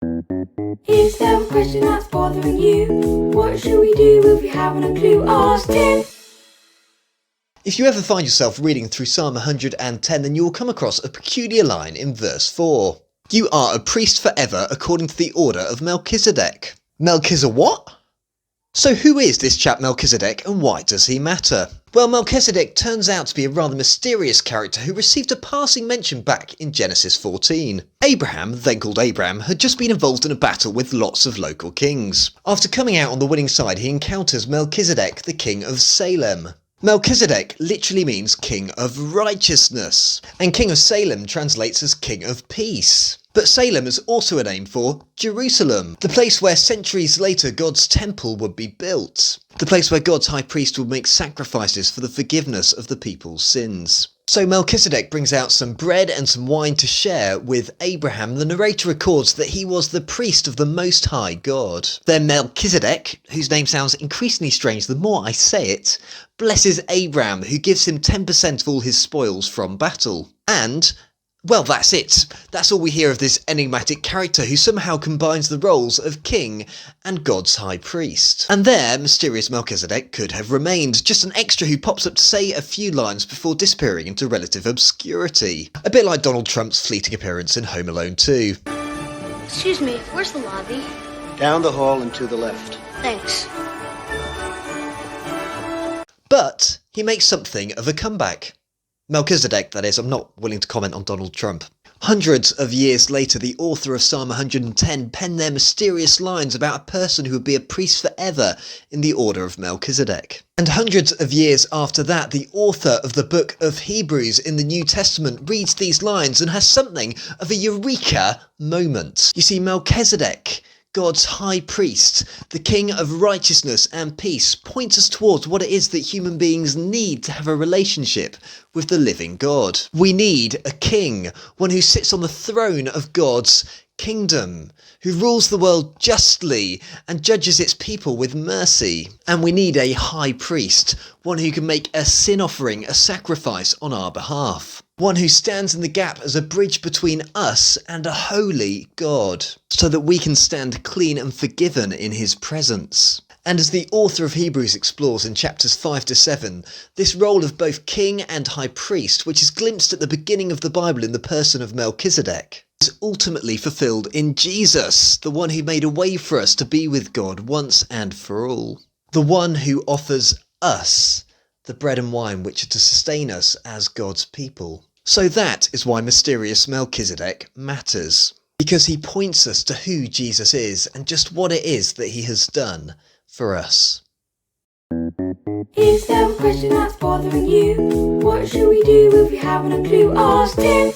Is there a question that's bothering you? What should we do if we haven't a clue? Ask Tim! If you ever find yourself reading through Psalm 110, then you will come across a peculiar line in verse 4. You are a priest forever according to the order of Melchizedek. Melchizedek what? So who is this chap Melchizedek and why does he matter? Well, Melchizedek turns out to be a rather mysterious character who received a passing mention back in Genesis 14. Abraham, then called Abram, had just been involved in a battle with lots of local kings. After coming out on the winning side, he encounters Melchizedek, the king of Salem. Melchizedek literally means king of righteousness, and king of Salem translates as king of peace. But Salem is also a name for Jerusalem, the place where centuries later God's temple would be built, the place where God's high priest would make sacrifices for the forgiveness of the people's sins. So Melchizedek brings out some bread and some wine to share with Abraham. The narrator records that he was the priest of the Most High God. Then Melchizedek, whose name sounds increasingly strange the more I say it, blesses Abraham, who gives him 10% of all his spoils from battle. And well, that's it. That's all we hear of this enigmatic character who somehow combines the roles of king and God's high priest. And there, mysterious Melchizedek could have remained, just an extra who pops up to say a few lines before disappearing into relative obscurity. A bit like Donald Trump's fleeting appearance in Home Alone 2. Excuse me, where's the lobby? Down the hall and to the left. Thanks. But he makes something of a comeback. Melchizedek, that is. I'm not willing to comment on Donald Trump. Hundreds of years later, the author of Psalm 110 penned their mysterious lines about a person who would be a priest forever in the order of Melchizedek. And hundreds of years after that, the author of the book of Hebrews in the New Testament reads these lines and has something of a eureka moment. You see, Melchizedek, God's high priest, the king of righteousness and peace, points us towards what it is that human beings need to have a relationship with the living God. We need a king, one who sits on the throne of God's kingdom, who rules the world justly and judges its people with mercy. And we need a high priest, one who can make a sin offering, a sacrifice on our behalf. One who stands in the gap as a bridge between us and a holy God, so that we can stand clean and forgiven in his presence. And as the author of Hebrews explores in chapters 5 to 7, this role of both king and high priest, which is glimpsed at the beginning of the Bible in the person of Melchizedek, is ultimately fulfilled in Jesus, the one who made a way for us to be with God once and for all. The one who offers us the bread and wine which are to sustain us as God's people. So that is why mysterious Melchizedek matters, because he points us to who Jesus is and just what it is that he has done for us. Is there a question that's bothering you? What should we do if we haven't a clue? Ask Tim!